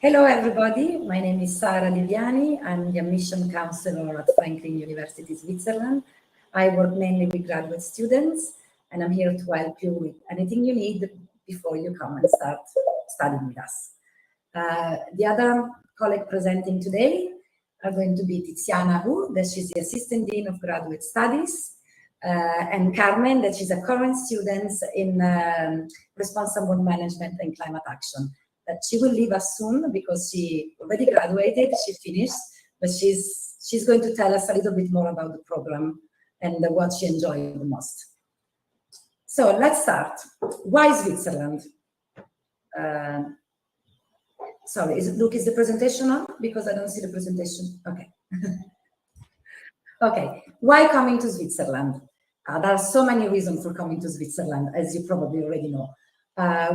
Hello, everybody. My name is Sara Liviani. I'm the admission counselor at Franklin University, Switzerland. I work mainly with graduate students, and I'm here to help you with anything you need before you come and start studying with us. The other colleague presenting today are going to be Tiziana Hu, that she's the Assistant Dean of Graduate Studies, and Carmen, that she's a current student in Responsible Management and Climate Action. That she will leave us soon because she already graduated, she finished, but she's going to tell us a little bit more about the program and what she enjoyed the most. So let's start. Why Switzerland? Sorry, is the presentation on? Because I don't see the presentation. Okay. Okay, why coming to Switzerland? There are so many reasons for coming to Switzerland, as you probably already know.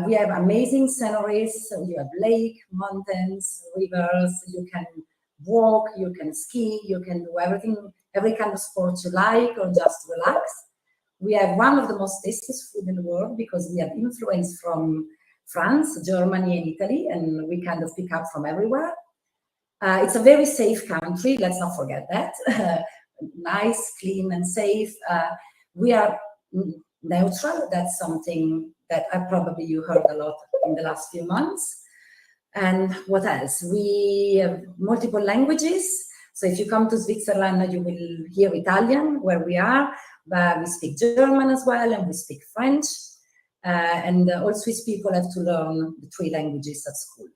We have amazing sceneries. You have lake, mountains, rivers. You can walk, you can ski, you can do everything, every kind of sport you like, or just relax. We have one of the most tastiest food in the world because we have influence from France, Germany, and Italy, and we kind of pick up from everywhere. It's a very safe country. Let's not forget that. Nice, clean, and safe. We are neutral. That's something that probably you heard a lot in the last few months. And what else? We have multiple languages. So if you come to Switzerland, you will hear Italian where we are, but we speak German as well, and we speak French. And all Swiss people have to learn the 3 languages at school.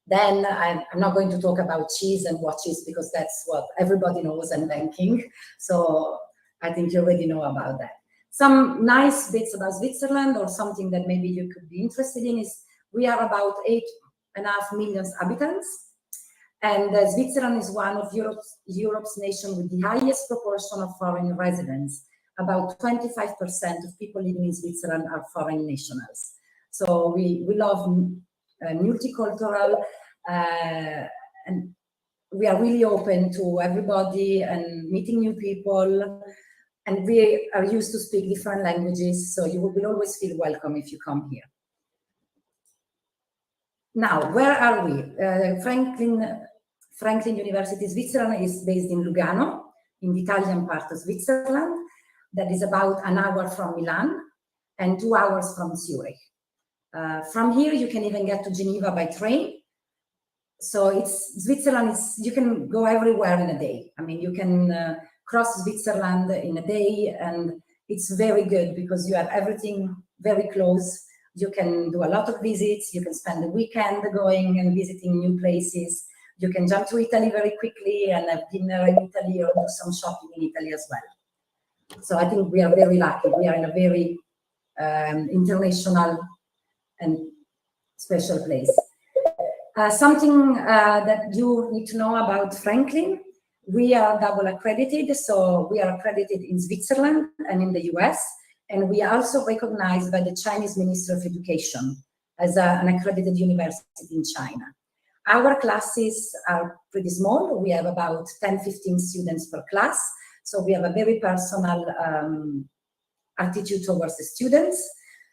Then I'm not going to talk about cheese and watches because that's what everybody knows, and banking. So I think you already know about that. Some nice bits about Switzerland, or something that maybe you could be interested in, is we are about 8.5 million inhabitants. And Switzerland is one of Europe's nation with the highest proportion of foreign residents. About 25% of people living in Switzerland are foreign nationals. So we love multicultural, and we are really open to everybody and meeting new people. And we are used to speak different languages, so you will always feel welcome if you come here. Now, where are we? Franklin University, Switzerland is based in Lugano, in the Italian part of Switzerland. That is about an hour from Milan and 2 hours from Zurich. From here, you can even get to Geneva by train. So Switzerland you can go everywhere in a day. I mean, you can cross Switzerland in a day, and it's very good because you have everything very close. You can do a lot of visits. You can spend the weekend going and visiting new places. You can jump to Italy very quickly and have dinner in Italy or do some shopping in Italy as well. So I think we are very lucky. We are in a very international and special place. Something that you need to know about Franklin: we are double accredited, so we are accredited in Switzerland and in the US, and we are also recognized by the Chinese Ministry of Education as an accredited university in China. Our classes are pretty small. We have about 10-15 students per class, so we have a very personal attitude towards the students.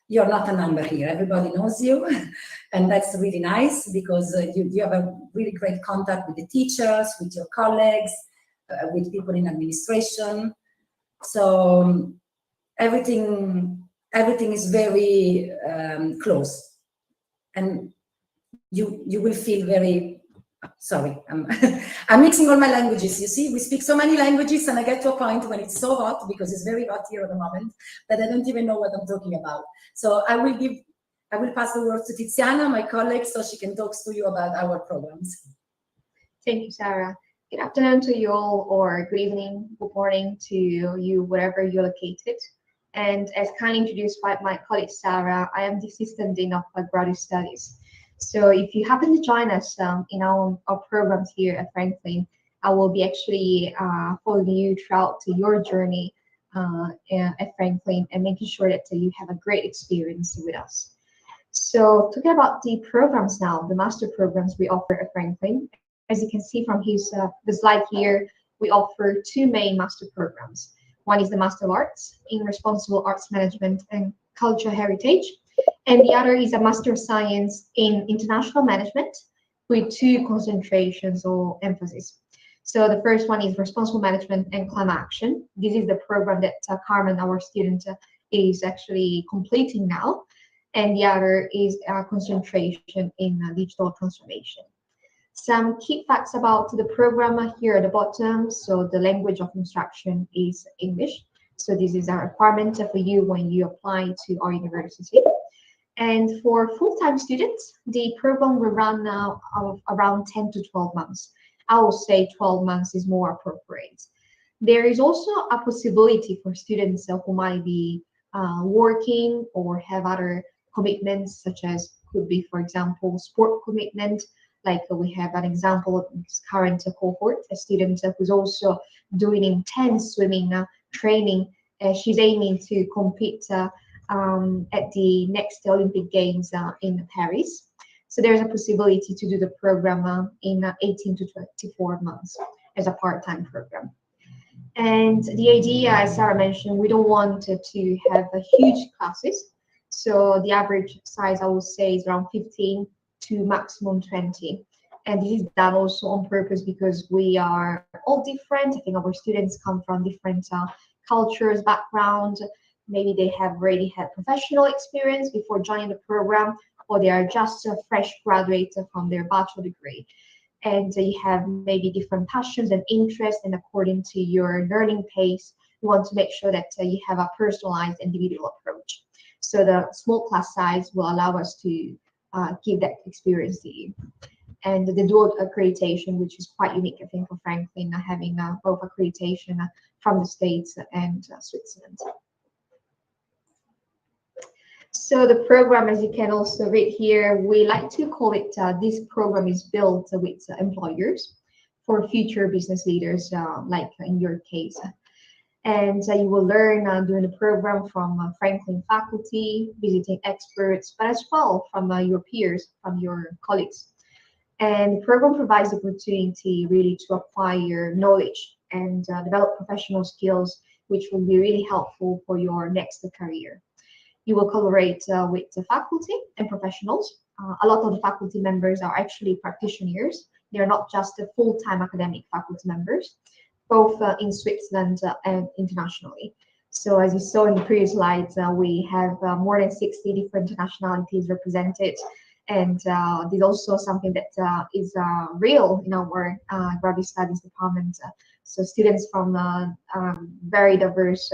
You're not a number here, everybody knows you, and that's really nice because you have a really great contact with the teachers, with your colleagues, with people in administration. So everything is very close, and you will feel very, sorry, I'm mixing all my languages. You see, we speak so many languages, and I get to a point when it's so hot, because it's very hot here at the moment, that I don't even know what I'm talking about. So I will pass the word to Tiziana, my colleague, so she can talk to you about our programs. Thank you, Sarah. Good afternoon to you all, or good evening, good morning to you, wherever you're located. And as kindly introduced by my colleague Sarah, I am the Assistant Dean of Graduate Studies. So if you happen to join us in our programs here at Franklin, I will be actually following you throughout your journey at Franklin and making sure that you have a great experience with us. So talking about the programs now, the master programs we offer at Franklin. As you can see from the slide here, we offer 2 main master programs. One is the Master of Arts in Responsible Arts Management and Cultural Heritage, and the other is a Master of Science in International Management with 2 concentrations or emphasis. So the first one is responsible management and climate action. This is the program that Carmen, our student, is actually completing now. And the other is concentration in digital transformation. Some key facts about the program here at the bottom. So the language of instruction is English. So this is a requirement for you when you apply to our university. And for full-time students, the program will run now of around 10 to 12 months. I will say 12 months is more appropriate. There is also a possibility for students who might be working or have other commitments, such as could be, for example, sport commitment. Like we have an example of this current cohort, a student who's also doing intense swimming training. She's aiming to compete at the next Olympic Games in Paris. So there's a possibility to do the program in 18 to 24 months as a part-time program. And the idea, as Sarah mentioned, we don't want to have huge classes. So the average size, I would say, is around 15 to maximum 20. And this is done also on purpose because we are all different. I think our students come from different cultures, background. Maybe they have already had professional experience before joining the program, or they are just a fresh graduate from their bachelor degree. And you have maybe different passions and interests, and according to your learning pace, you want to make sure that you have a personalized individual approach. So the small class size will allow us to give that experience to you. And the dual accreditation, which is quite unique, I think, for Franklin, having both accreditation from the States and Switzerland. So the program, as you can also read here, we like to call it, this program is built with employers for future business leaders, like in your case. And you will learn during the program from Franklin faculty, visiting experts, but as well from your peers, from your colleagues. And the program provides the opportunity really to acquire knowledge and develop professional skills, which will be really helpful for your next career. You will collaborate with the faculty and professionals. A lot of the faculty members are actually practitioners. They're not just the full-time academic faculty members, both in Switzerland and internationally. So as you saw in the previous slides, we have more than 60 different nationalities represented. And this is also something that is real in our graduate studies department. So students from very diverse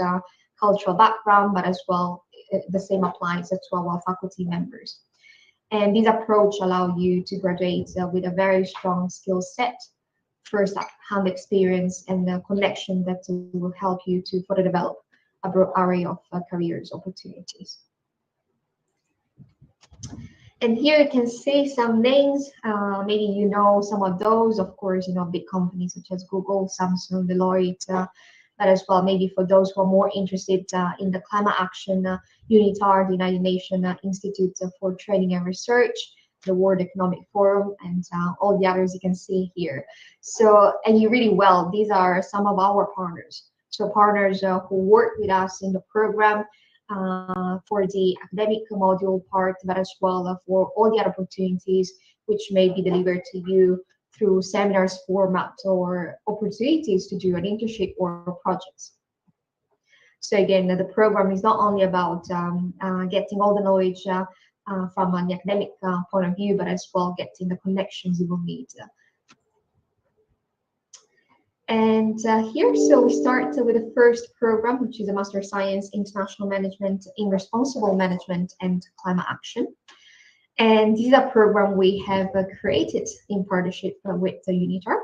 cultural background, but as well, the same applies to our faculty members. And this approach allows you to graduate with a very strong skill set, first-hand experience, and a connection that will help you to further develop a broad array of careers opportunities. And here you can see some names. Maybe you know some of those. Of course, you know, big companies such as Google, Samsung, Deloitte, but as well, maybe for those who are more interested in the climate action, UNITAR, the United Nations Institute for Training and Research, the World Economic Forum, and all the others you can see here. So, and you really well, these are some of our partners. So partners who work with us in the program for the academic module part, but as well for all the other opportunities which may be delivered to you through seminars format or opportunities to do an internship or projects. So again, the program is not only about getting all the knowledge from an academic point of view, but as well getting the connections you will need. And here, so we start with the first program, which is a Master of Science International Management in Responsible Management and Climate Action. And this is a program we have created in partnership with the UNITAR.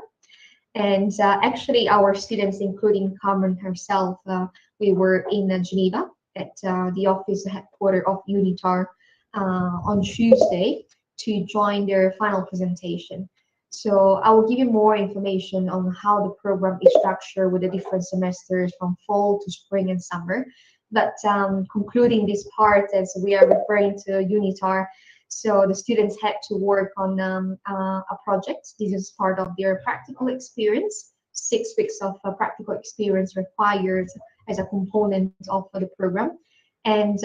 And actually, our students, including Carmen herself, we were in Geneva at the office headquarters of UNITAR on Tuesday to join their final presentation. So I will give you more information on how the program is structured with the different semesters from fall to spring and summer. But concluding this part, as we are referring to UNITAR, so the students had to work on a project. This is part of their practical experience. 6 weeks of practical experience required as a component of the program. And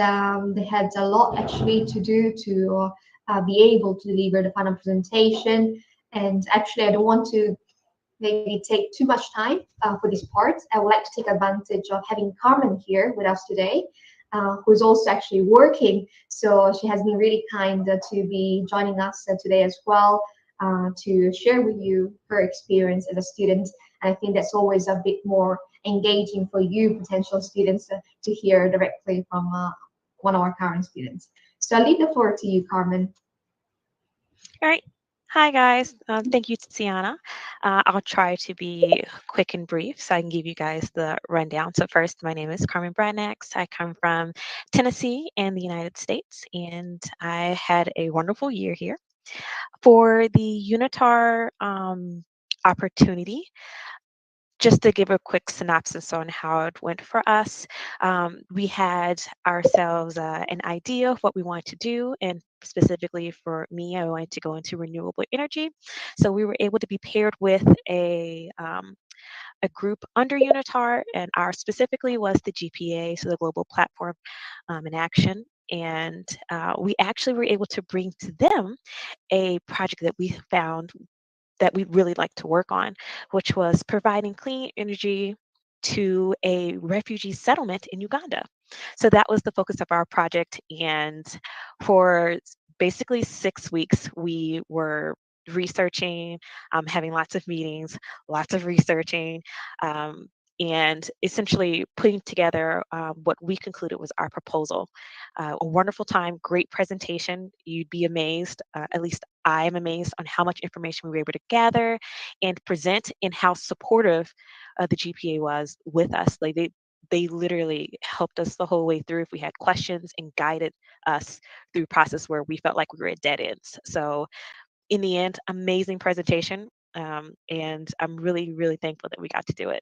they had a lot actually to do to be able to deliver the final presentation. And actually, I don't want to maybe take too much time for this part. I would like to take advantage of having Carmen here with us today, who's also actually working. So she has been really kind to be joining us today as well, to share with you her experience as a student. And I think that's always a bit more engaging for you potential students to hear directly from one of our current students. So I'll leave the floor to you, Carmen. All right. Hi, guys. Thank you, Tiana. I'll try to be quick and brief so I can give you guys the rundown. So first, my name is Carmen Bradnax. I come from Tennessee in the United States, and I had a wonderful year here. For the Unitar opportunity, just to give a quick synopsis on how it went for us, we had ourselves an idea of what we wanted to do, and specifically for me, I wanted to go into renewable energy. So we were able to be paired with a group under Unitar, and our specifically was the GPA, so the Global Platform in Action. And we actually were able to bring to them a project that we found that we'd really like to work on, which was providing clean energy to a refugee settlement in Uganda. So that was the focus of our project. And for basically 6 weeks, we were researching, having lots of meetings, lots of researching, and essentially putting together what we concluded was our proposal. A wonderful time, great presentation. You'd be amazed, at least I am amazed on how much information we were able to gather and present, and how supportive the GPA was with us. Like they literally helped us the whole way through if we had questions, and guided us through a process where we felt like we were at dead ends. So in the end, amazing presentation. And I'm really, really thankful that we got to do it.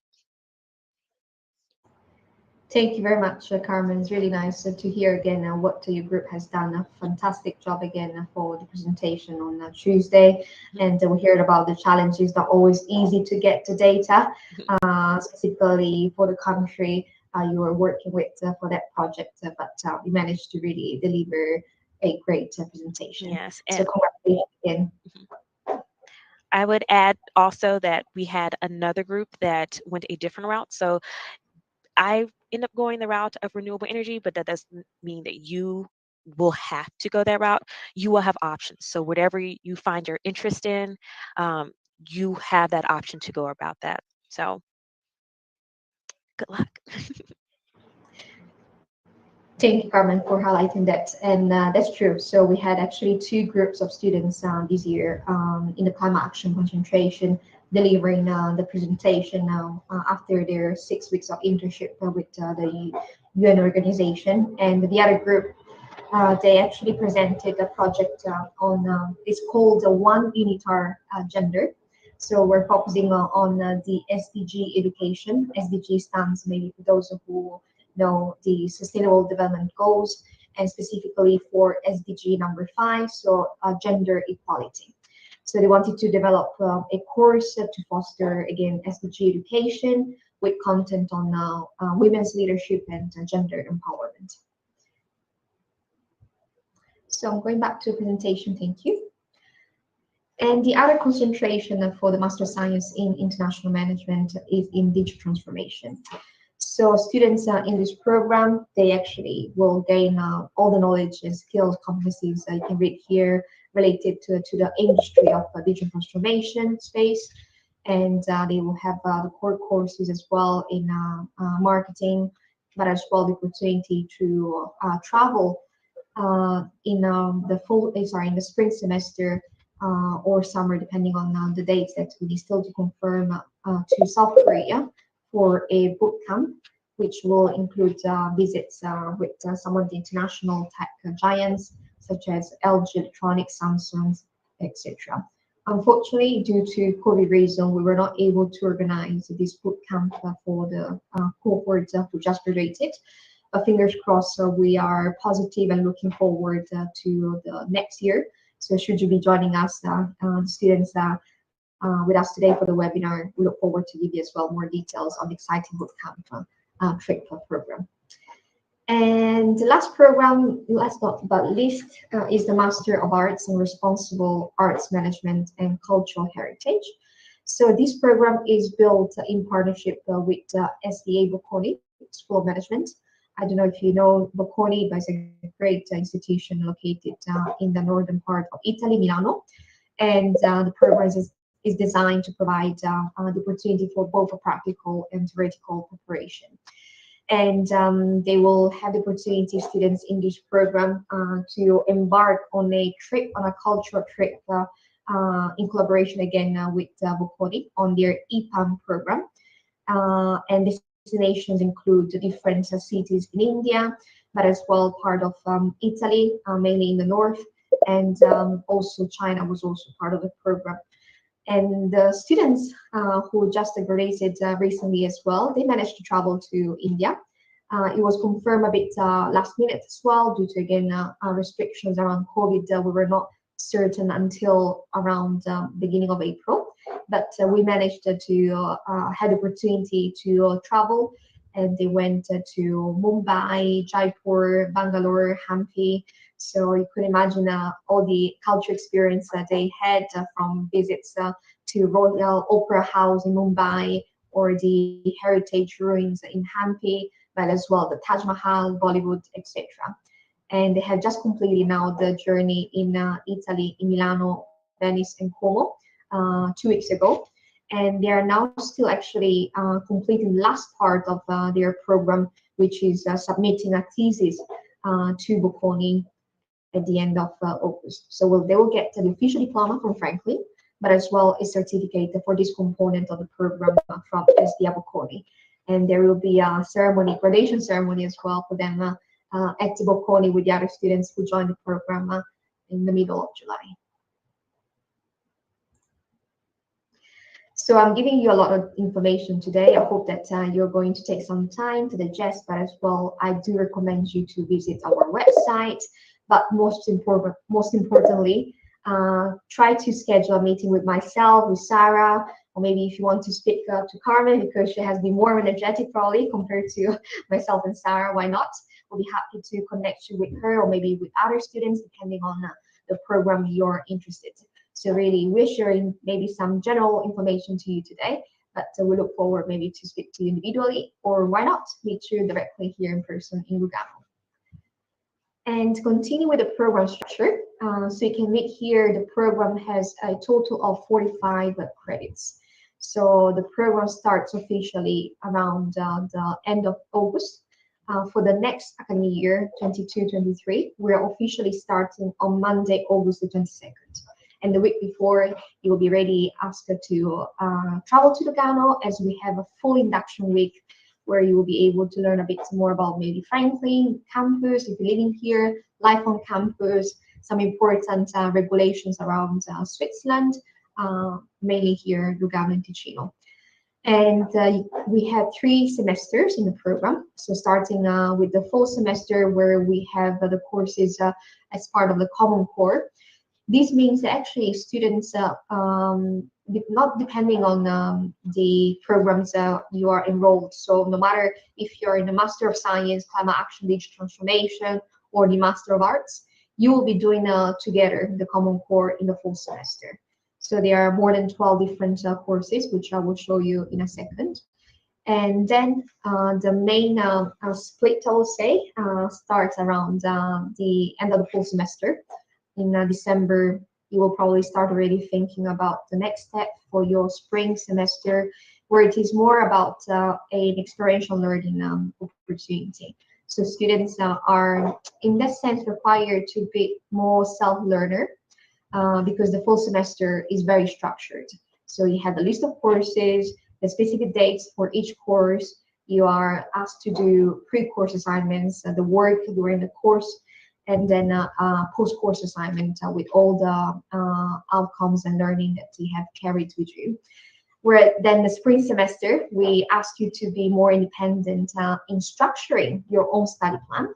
Thank you very much, Carmen. It's really nice to hear again what your group has done. A fantastic job again for the presentation on Tuesday. And we heard about the challenges, not always easy to get the data, specifically for the country you were working with for that project. But we managed to really deliver a great presentation. Yes. So congratulations again. I would add also that we had another group that went a different route. So I end up going the route of renewable energy, but that doesn't mean that you will have to go that route. You will have options. So whatever you find your interest in, you have that option to go about that. So good luck. Thank you, Carmen, for highlighting that. And that's true. So we had actually two groups of students this year in the climate action concentration, delivering the presentation now after their 6 weeks of internship with the UN organization. And the other group, they actually presented a project on, it's called One Unitar Gender. So we're focusing on the SDG education. SDG stands, maybe for those who know, the Sustainable Development Goals, and specifically for SDG number 5, so gender equality. So they wanted to develop a course to foster, again, SDG education with content on women's leadership and gender empowerment. So I'm going back to presentation, thank you. And the other concentration for the Master of Science in International Management is in digital transformation. So students in this program, they actually will gain all the knowledge and skills, competencies you can read here related to the industry of digital transformation space. And they will have the core courses as well in marketing, but as well the opportunity to travel in in the spring semester or summer, depending on the dates that we still to confirm, to South Korea for a boot camp, which will include visits with some of the international tech giants such as LG Electronics, Samsung, etc. Unfortunately, due to COVID reason, we were not able to organize this boot camp for the cohort who just graduated. Fingers crossed, we are positive and looking forward to the next year. So should you be joining us, students with us today for the webinar, we look forward to give you as well more details on the exciting bootcamp trip program. And the last program, last not but least, is the Master of Arts in Responsible Arts Management and Cultural Heritage. So this program is built in partnership with SDA Bocconi School of Management. I don't know if you know Bocconi, but it's a great institution located in the northern part of Italy, Milano. And the program is designed to provide the opportunity for both a practical and theoretical preparation. And they will have the opportunity, students in this program, to embark on a trip, on a cultural trip, in collaboration again with Bocconi on their EPAM program. And destinations include the different cities in India, but as well part of Italy, mainly in the north, and also China was also part of the program. And the students who just graduated recently as well, they managed to travel to India. It was confirmed a bit last minute as well, due to, again, restrictions around COVID. We were not certain until around beginning of April. But we managed to had the opportunity to travel, and they went to Mumbai, Jaipur, Bangalore, Hampi. So you could imagine all the culture experience that they had from visits to Royal Opera House in Mumbai, or the heritage ruins in Hampi, but as well the Taj Mahal, Bollywood, etc. And they have just completed now the journey in Italy, in Milano, Venice, and Como 2 weeks ago. And they are now still actually completing the last part of their program, which is submitting a thesis to Bocconi at the end of August. So they will get the official diploma from Franklin, but as well a certificate for this component of the program from SDA Bocconi. And there will be a ceremony, graduation ceremony as well for them at Bocconi with the other students who joined the program in the middle of July. So I'm giving you a lot of information today. I hope that you're going to take some time to digest, but as well, I do recommend you to visit our website. But most importantly, try to schedule a meeting with myself, with Sarah, or maybe if you want to speak to Carmen, because she has been more energetic probably compared to myself and Sarah, why not? We'll be happy to connect you with her, or maybe with other students, depending on the program you're interested in. So really, we're sharing maybe some general information to you today, but we look forward maybe to speak to you individually, or why not meet you directly here in person in Lugano. And continue with the program structure. So you can meet here, the program has a total of 45 credits. So the program starts officially around the end of August. For the next academic year, 22-23, we're officially starting on Monday, August the 22nd. And the week before, you will be ready asked to travel to Lugano, as we have a full induction week where you will be able to learn a bit more about maybe Franklin campus, if you're living here, life on campus, some important regulations around Switzerland, mainly here, Lugano and Ticino. And we have 3 semesters in the program. So starting with the fall semester, where we have the courses as part of the Common Core. This means that actually students, not depending on the programs you are enrolled. So no matter if you're in the Master of Science, Climate Action, Digital Transformation, or the Master of Arts, you will be doing together the Common Core in the full semester. So there are more than 12 different courses, which I will show you in a second. And then the main split, I will say, starts around the end of the full semester. In December, you will probably start already thinking about the next step for your spring semester, where it is more about an experiential learning opportunity. So students are, in that sense, required to be more self-learner because the full semester is very structured. So you have a list of courses, the specific dates for each course. You are asked to do pre-course assignments, the work during the course, and then post-course assignment with all the outcomes and learning that you have carried with you. Where then the spring semester, we ask you to be more independent in structuring your own study plan.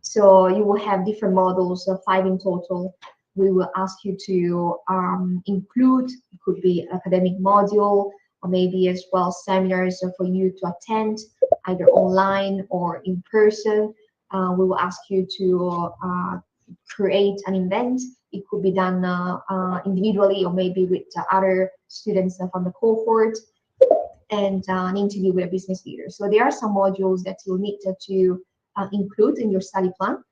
So you will have different modules, 5 in total. We will ask you to include, it could be academic module, or maybe as well seminars for you to attend, either online or in person. We will ask you to create an event. It could be done individually or maybe with other students from the cohort, and an interview with a business leader. So there are some modules that you'll need to include in your study plan,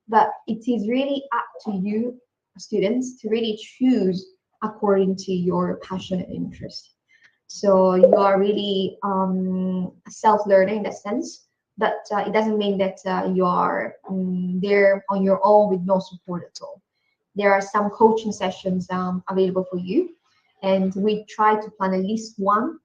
but it is really up to you, students, to really choose according to your passion and interest. So you are really self-learning in that sense, but it doesn't mean that you are there on your own with no support at all. There are some coaching sessions available for you, and we try to plan at least one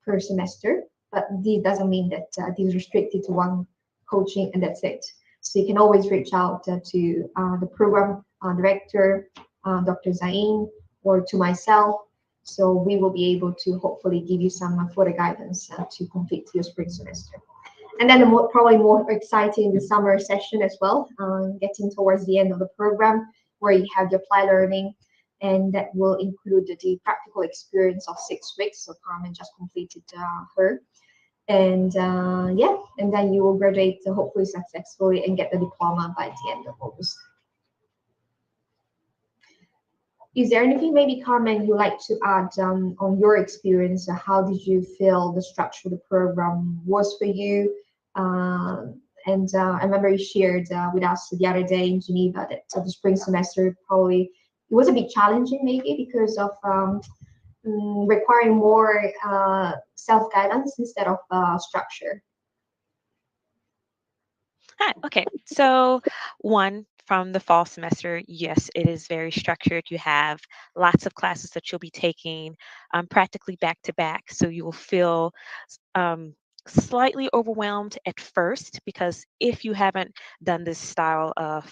per semester, but this doesn't mean that this is restricted to one coaching and that's it. So you can always reach out to the program director, Dr. Zain, or to myself. So we will be able to hopefully give you some further guidance to complete your spring semester. And then probably more exciting, the summer session as well, getting towards the end of the program, where you have the apply learning, and that will include the practical experience of 6 weeks. So Carmen just completed her. And yeah, and then you will graduate hopefully successfully and get the diploma by the end of August. Is there anything maybe, Carmen, you'd like to add on your experience? How did you feel the structure of the program was for you? And I remember you shared with us the other day in Geneva that the spring semester probably it was a bit challenging, maybe because of requiring more self-guidance instead of structure. Hi, okay. So from the fall semester, yes, it is very structured. You have lots of classes that you'll be taking practically back to back. So you will feel slightly overwhelmed at first, because if you haven't done this style of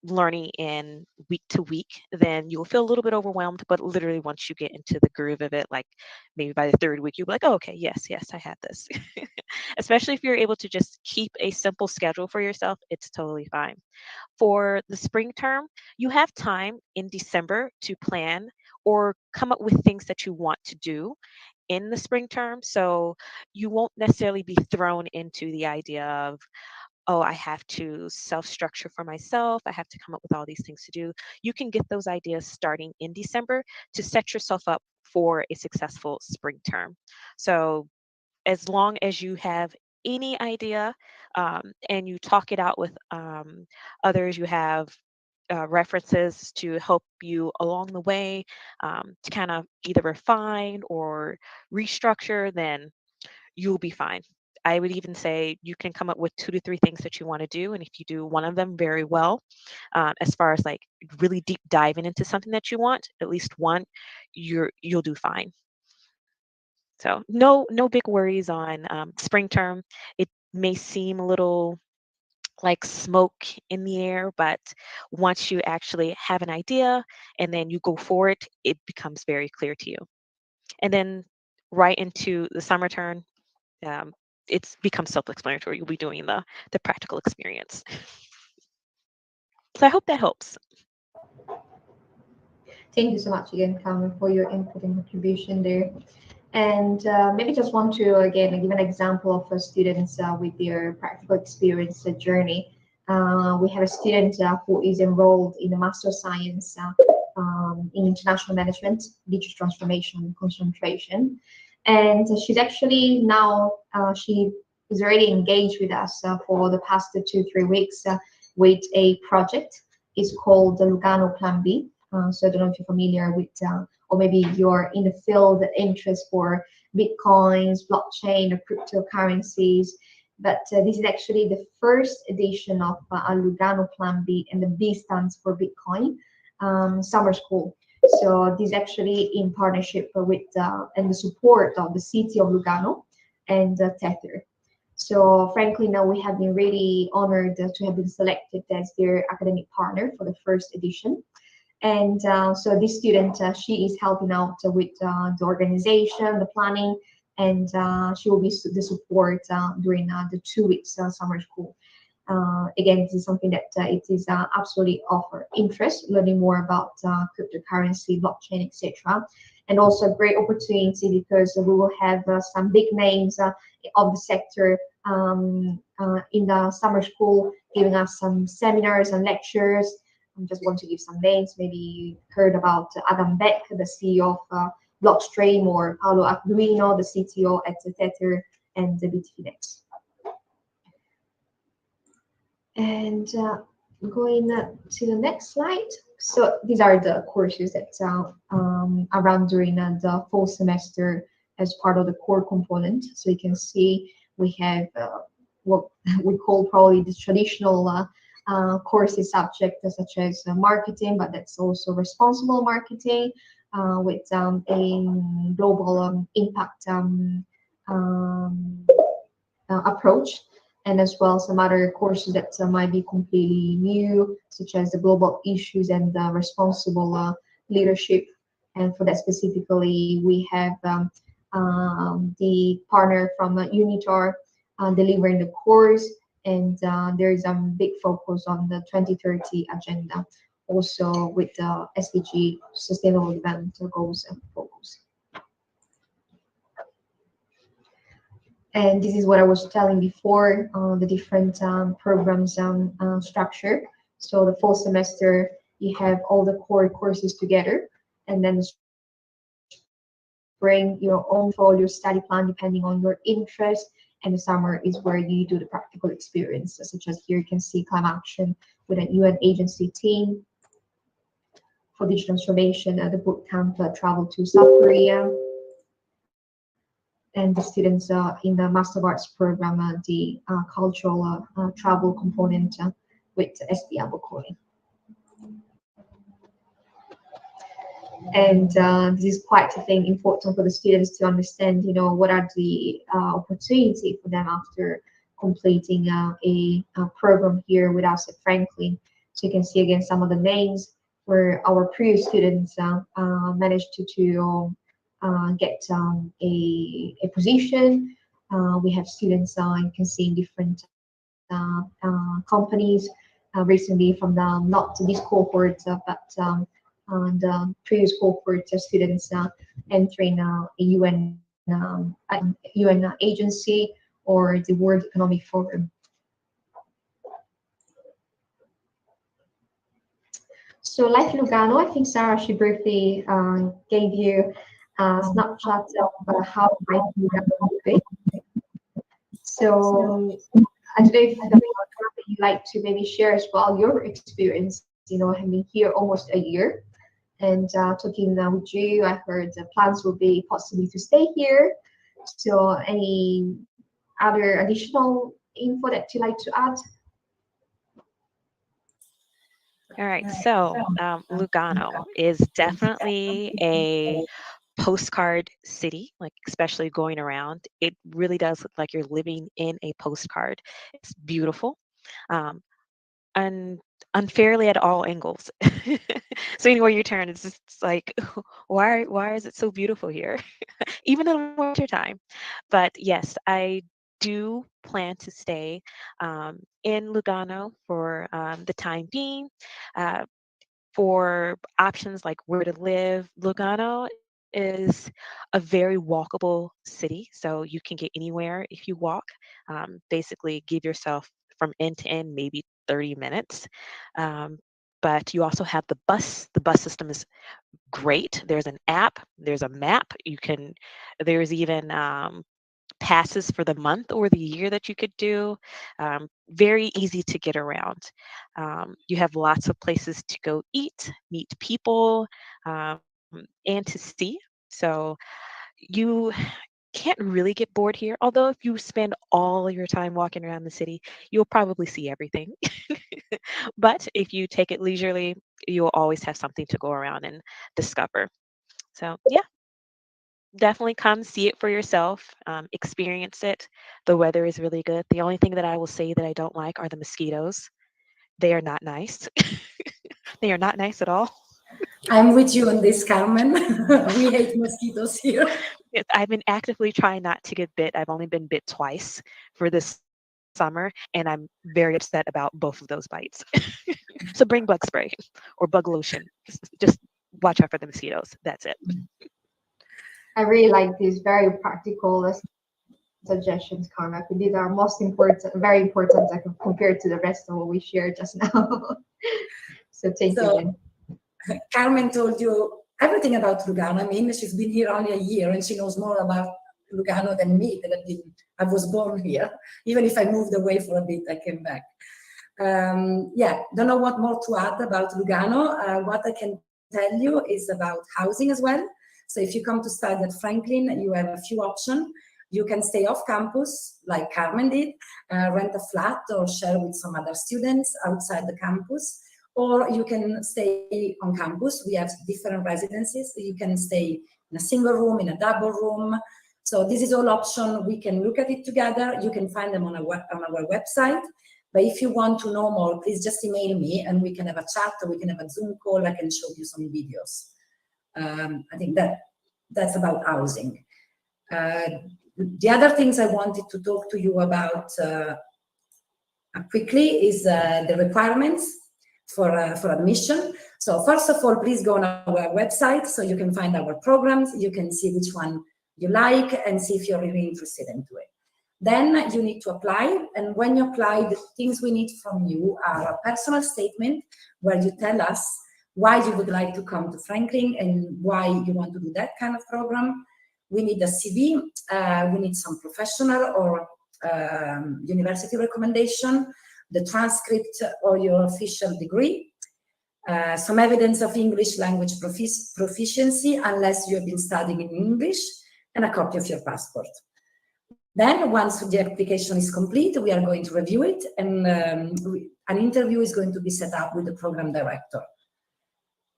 learning in week to week, then you'll feel a little bit overwhelmed. But literally, once you get into the groove of it, like maybe by the 3rd week, you'll be like, oh, okay, yes, I have this. Especially if you're able to just keep a simple schedule for yourself, it's totally fine. For the spring term, you have time in December to plan or come up with things that you want to do in the spring term. So you won't necessarily be thrown into the idea of, oh, I have to self-structure for myself. I have to come up with all these things to do. You can get those ideas starting in December to set yourself up for a successful spring term. So as long as you have any idea and you talk it out with others, you have references to help you along the way to kind of either refine or restructure, then you'll be fine. I would even say you can come up with 2 to 3 things that you want to do, and if you do one of them very well, as far as like really deep diving into something that you want, at least one, you'll do fine. So no big worries on spring term. It may seem a little like smoke in the air, but once you actually have an idea and then you go for it, it becomes very clear to you. And then right into the summer term, it's becomes self-explanatory. You'll be doing the practical experience. So I hope that helps. Thank you so much again, Carmen, for your input and contribution there. And maybe just want to again give an example of students with their practical experience journey. We have a student who is enrolled in a Master of Science in International Management, Digital Transformation and Concentration. And she's actually now, she is already engaged with us for the past 2-3 weeks with a project. It's called the Lugano Plan B. So I don't know if you're familiar with, or maybe you're in the field interest for Bitcoins, blockchain, or cryptocurrencies. But this is actually the first edition of a Lugano Plan B, and the B stands for Bitcoin summer school. So this is actually in partnership with and the support of the city of Lugano and Tether. So frankly, now we have been really honored to have been selected as their academic partner for the first edition. And so this student, she is helping out with the organization, the planning, and she will be the support during the 2 weeks summer school. Again, this is something that it is absolutely of interest, learning more about cryptocurrency, blockchain, etc. And also a great opportunity because we will have some big names of the sector in the summer school, giving us some seminars and lectures. I just want to give some names. Maybe you heard about Adam Beck, the CEO of Blockstream, or Paolo Aquilino, the CTO at Tether and the Bitfinex. And going to the next slide. So these are the courses that are run during the fall semester as part of the core component. So you can see we have what we call probably the traditional courses subject, such as marketing, but that's also responsible marketing with a global impact approach, and as well some other courses that might be completely new, such as the global issues and responsible leadership. And for that specifically, we have the partner from Unitor delivering the course, and there is a big focus on the 2030 agenda, also with the SDG Sustainable Development Goals and focus. And this is what I was telling before, the different programs structure. So the fall semester, you have all the core courses together, and then bring your own folio study plan depending on your interest. And the summer is where you do the practical experience, such as here you can see climate action with an UN agency team. For digital transformation, the bootcamp travel to South Korea. And the students in the Master of Arts program, the cultural travel component with SD Abokoi. And this is quite a thing important for the students to understand, what are the opportunity for them after completing a program here with us at Franklin. So you can see again some of the names where our previous students managed to get a position. We have students you can see in different companies recently from the not this cohort, but the previous cohort students entering a UN agency or the World Economic Forum. So Life Lugano, I think Sarah, she briefly gave you snapshot of how Life Lugano is. So I don't know if you'd like to maybe share as well your experience, having here almost a year and talking with you. I heard the plans will be possibly to stay here. So any other additional info that you'd like to add? All right, so Lugano is definitely a postcard city, like especially going around. It really does look like you're living in a postcard. It's beautiful. And unfairly at all angles. So anywhere you turn, it's just like, why is it so beautiful here? Even in the winter time. But yes, I do plan to stay in Lugano for the time being. For options like where to live, Lugano is a very walkable city, so you can get anywhere if you walk. Basically, give yourself from end to end maybe 30 minutes. But you also have the bus. The bus system is great. There's an app. There's a map. There's even passes for the month or the year that you could do. Very easy to get around. You have lots of places to go eat, meet people, and to see. So you can't really get bored here. Although if you spend all your time walking around the city, you'll probably see everything. But if you take it leisurely, you'll always have something to go around and discover. So yeah, definitely come see it for yourself, experience it. The weather is really good. The only thing that I will say that I don't like are the mosquitoes. They are not nice. They are not nice at all. I'm with you on this, Carmen. We hate mosquitoes here. Yes, I've been actively trying not to get bit. I've only been bit twice for this summer, and I'm very upset about both of those bites. So bring bug spray or bug lotion. Just watch out for the mosquitoes. That's it. I really like this very practical suggestions, Carmen. These are most important, very important, compared to the rest of what we shared just now. So thank you again. Carmen told you everything about Lugano. I mean, she's been here only a year and she knows more about Lugano than me. I was born here. Even if I moved away for a bit, I came back. Yeah, don't know what more to add about Lugano. What I can tell you is about housing as well. So if you come to study at Franklin, you have a few options. You can stay off campus, like Carmen did, rent a flat or share with some other students outside the campus, or you can stay on campus. We have different residences. You can stay in a single room, in a double room. So this is all option. We can look at it together. You can find them on our website. But if you want to know more, please just email me and we can have a chat or we can have a Zoom call. I can show you some videos. I think that's about housing. The other things I wanted to talk to you about quickly is the requirements for admission. So first of all, please go on our website so you can find our programs. You can see which one you like and see if you're really interested into it. Then you need to apply, and when you apply, the things we need from you are a personal statement where you tell us why you would like to come to Franklin and why you want to do that kind of program. We need a CV, we need some professional or university recommendation, the transcript or your official degree, some evidence of English language proficiency, unless you have been studying in English, and a copy of your passport. Then, once the application is complete, we are going to review it, and an interview is going to be set up with the program director.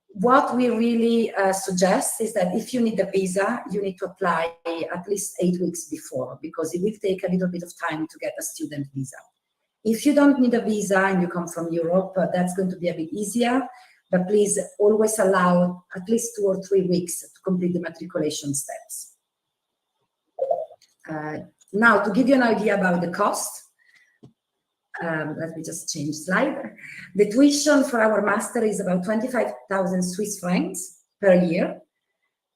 What we really suggest is that if you need a visa, you need to apply at least 8 weeks before, because it will take a little bit of time to get a student visa. If you don't need a visa and you come from Europe, that's going to be a bit easier, but please always allow at least 2 or 3 weeks to complete the matriculation steps. Now, to give you an idea about the cost, let me just change slide. The tuition for our master is about 25,000 Swiss francs per year.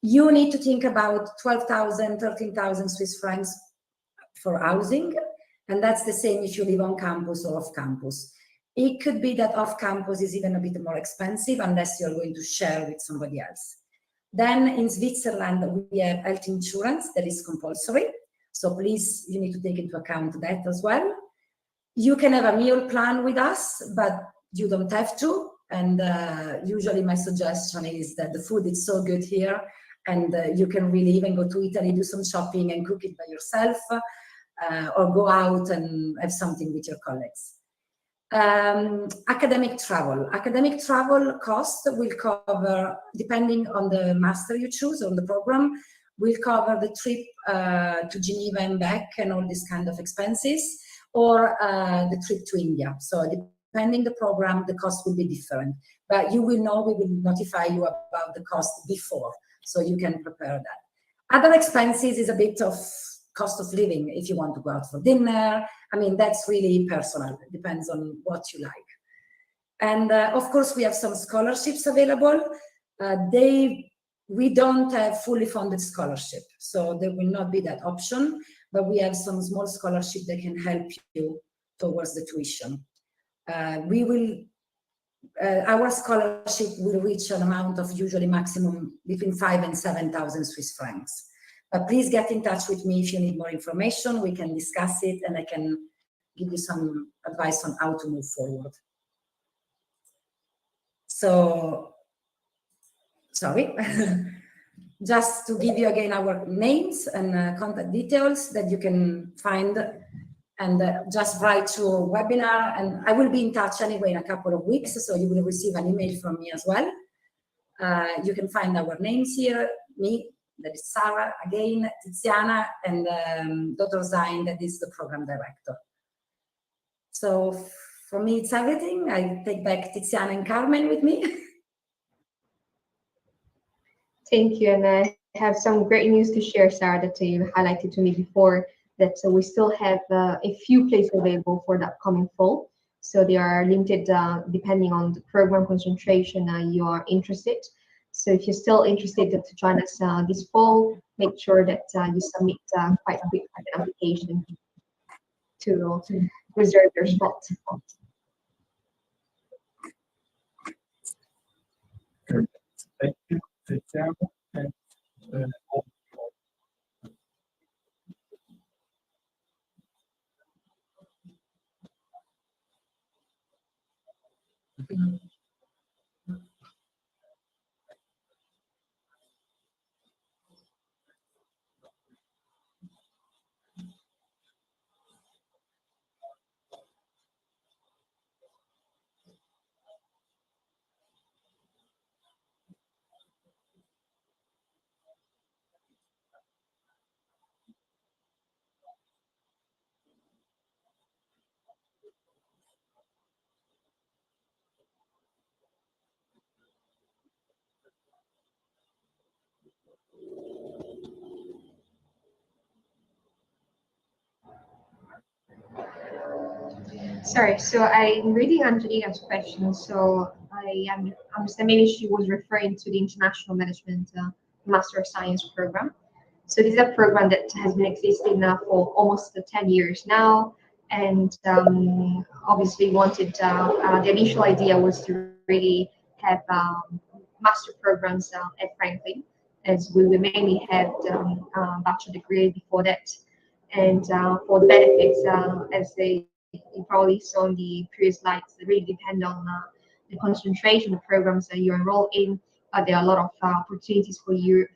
You need to think about 12,000, 13,000 Swiss francs for housing, and that's the same if you live on campus or off campus. It could be that off campus is even a bit more expensive unless you're going to share with somebody else. Then in Switzerland, we have health insurance that is compulsory. So please, you need to take into account that as well. You can have a meal plan with us, but you don't have to. And usually my suggestion is that the food is so good here, and you can really even go to Italy, do some shopping and cook it by yourself, or go out and have something with your colleagues. Academic travel cost will cover, depending on the master you choose, on the program, will cover the trip to Geneva and back and all these kind of expenses, or the trip to India. So depending the program, the cost will be different. But you will know, we will notify you about the cost before, so you can prepare that. Other expenses is a bit of cost of living. If you want to go out for dinner, I mean, that's really personal. It depends on what you like. And of course, we have some scholarships available. We don't have fully funded scholarship, so there will not be that option, but we have some small scholarship that can help you towards the tuition. Our scholarship will reach an amount of usually maximum between 5,000 and 7,000 Swiss francs. But please get in touch with me if you need more information. We can discuss it and I can give you some advice on how to move forward. So, sorry. Just to give you again our names and contact details that you can find, and just write to a webinar, and I will be in touch anyway in a couple of weeks, so you will receive an email from me as well. You can find our names here, me, that is Sarah, again, Tiziana, and Dr. Zain, that is the program director. So for me, it's everything. I take back Tiziana and Carmen with me. Thank you, and I have some great news to share, Sarah, that you highlighted to me before, that we still have a few places available for the upcoming fall. So they are limited depending on the program concentration you are interested. So if you're still interested to join us this fall, make sure that you submit quite a quick application to reserve your spot. Thank you, Sarah. And, Sorry, so I'm reading Angelina's question. So I understand maybe she was referring to the International Management Master of Science program. So this is a program that has been existing now for almost 10 years now, and obviously wanted the initial idea was to really have master programs at Franklin, as we mainly had bachelor degree before that, and for the benefits as you probably saw in the previous slides, they really depend on the concentration of programs that you enroll in. There are a lot of opportunities for you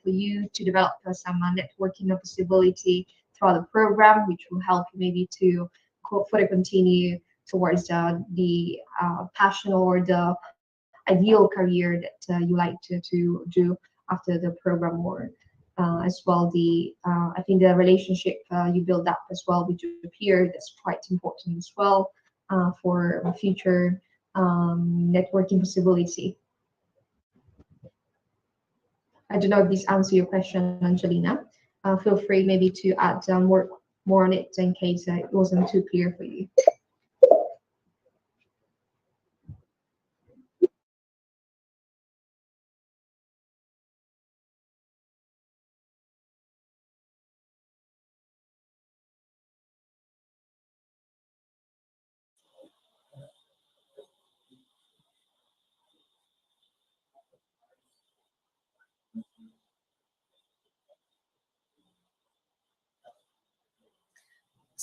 to develop some networking possibility throughout the program, which will help you maybe to further continue towards the passion or the ideal career that you like to do after the program, or as well the I think the relationship you build up as well with your peer, that's quite important as well for future networking possibility. I don't know if this answers your question, Angelina. Feel free maybe to add more on it in case it wasn't too clear for you.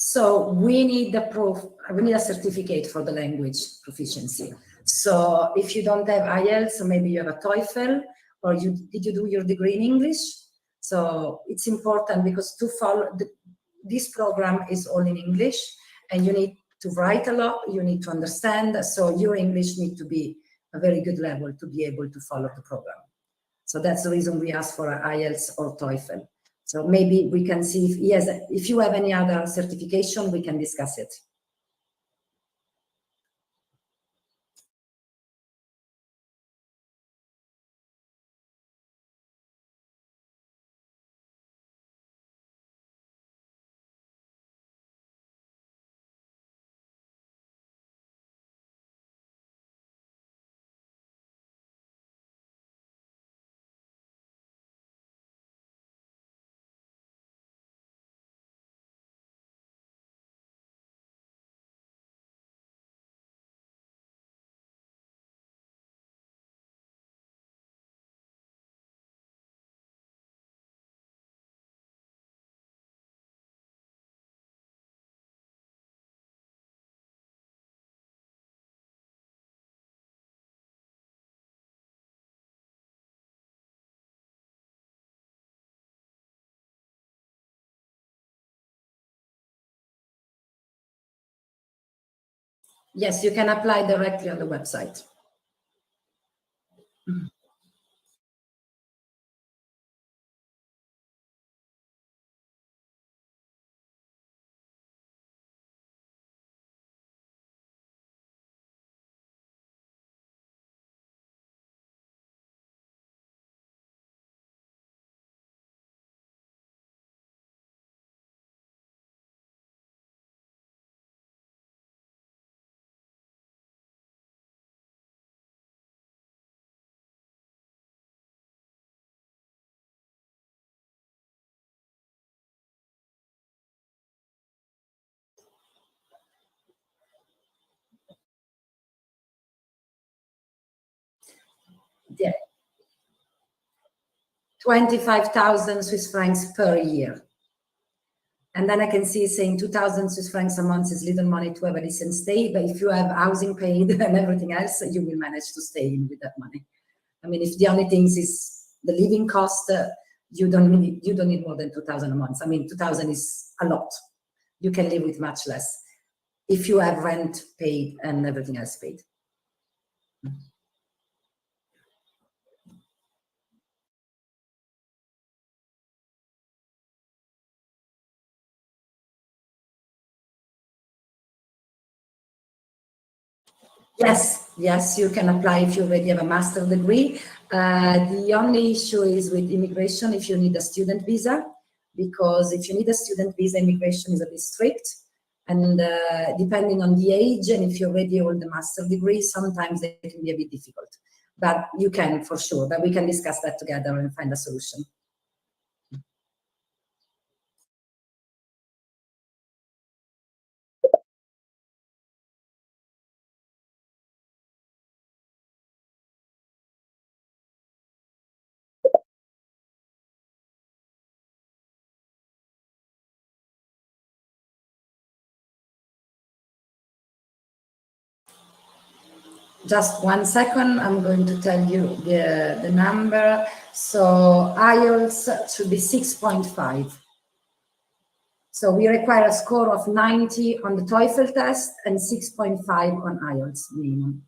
So we need the proof, we need a certificate for the language proficiency. So if you don't have IELTS, maybe you have a TOEFL, or did you do your degree in English? So it's important because to follow, this program is all in English, and you need to write a lot, you need to understand, so your English need to be a very good level to be able to follow the program. So that's the reason we ask for an IELTS or TOEFL. So maybe we can see if you have any other certification, we can discuss it. Yes, you can apply directly on the website. 25,000 Swiss francs per year. And then I can see saying 2,000 Swiss francs a month is little money to have a decent stay, but if you have housing paid and everything else, you will manage to stay in with that money. I mean, if the only things is the living cost, you don't need more than 2,000 a month. I mean, 2,000 is a lot. You can live with much less if you have rent paid and everything else paid. Yes, you can apply if you already have a master's degree. The only issue is with immigration if you need a student visa, because if you need a student visa, immigration is a bit strict. And depending on the age and if you already hold a master's degree, sometimes they can be a bit difficult. But you can for sure, but we can discuss that together and find a solution. Just 1 second, I'm going to tell you the number. So IELTS should be 6.5. So we require a score of 90 on the TOEFL test and 6.5 on IELTS minimum.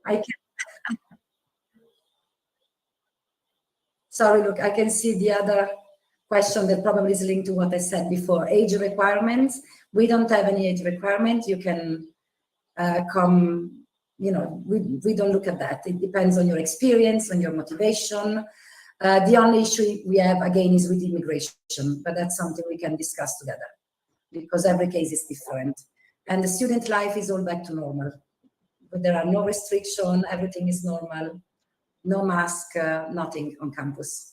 I can, sorry, look, I can see the other question that probably is linked to what I said before. Age requirements. We don't have any age requirement. You can come, you know, we don't look at that. It depends on your experience, on your motivation. The only issue we have, again, is with immigration, but that's something we can discuss together because every case is different. And the student life is all back to normal. But there are no restrictions, everything is normal, no mask, nothing on campus.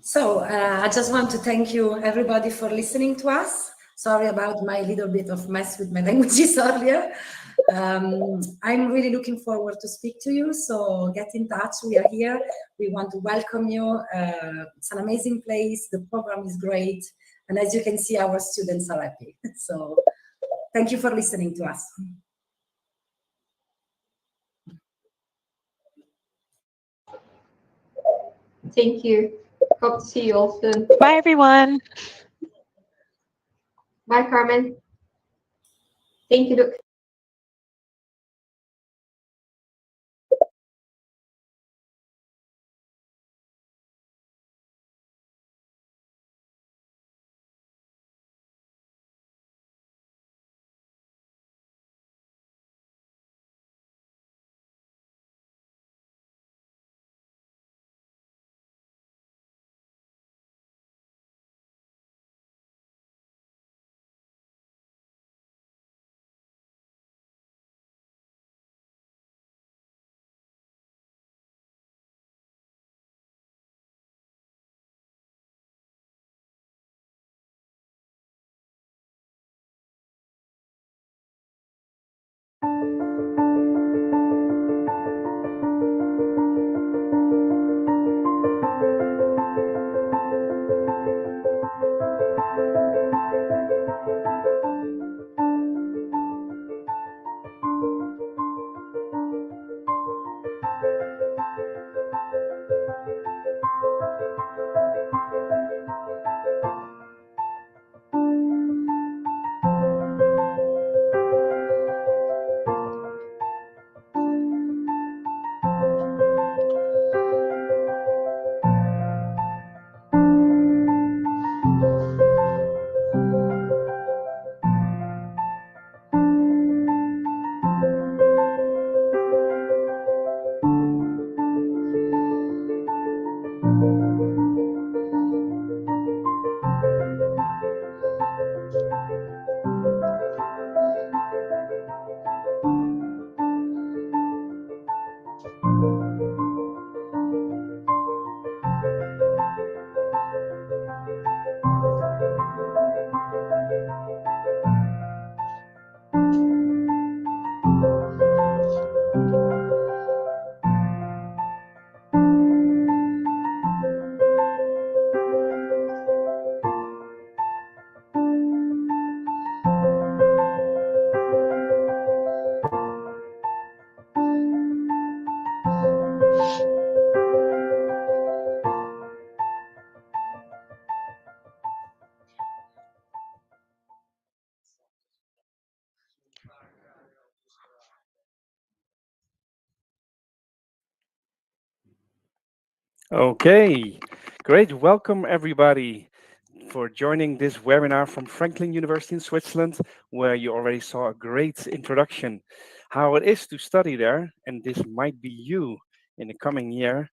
So I just want to thank you, everybody, for listening to us. Sorry about my little bit of mess with my languages earlier. I'm really looking forward to speak to you. So get in touch. We are here. We want to welcome you. It's an amazing place. The program is great. And as you can see, our students are happy. So thank you for listening to us. Thank you. Hope to see you all soon. Bye, everyone. Bye, Carmen. Thank you, Luke. Okay, great. Welcome everybody for joining this webinar from Franklin University in Switzerland, where you already saw a great introduction how it is to study there, and this might be you in the coming year.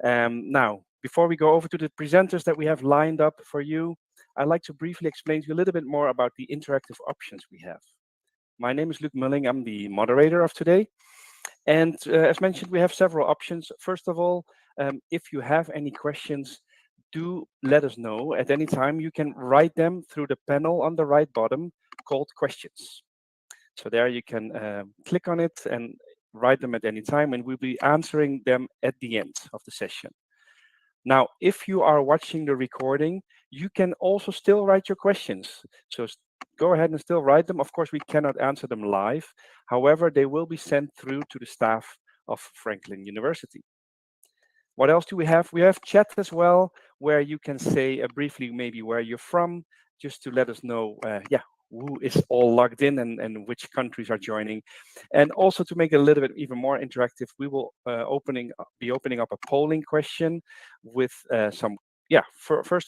Now, before we go over to the presenters that we have lined up for you, I'd like to briefly explain to you a little bit more about the interactive options we have. My name is Luc Mulling. I'm the moderator of today. And as mentioned, we have several options. First of all, if you have any questions, do let us know at any time. You can write them through the panel on the right bottom called questions. So there you can click on it and write them at any time, and we'll be answering them at the end of the session. Now, if you are watching the recording, you can also still write your questions. So go ahead and still write them. Of course, we cannot answer them live. However, they will be sent through to the staff of Franklin University. What else do we have? We have chat as well, where you can say briefly maybe where you're from, just to let us know, who is all logged in and which countries are joining. And also to make it a little bit even more interactive, we will be opening up a polling question with first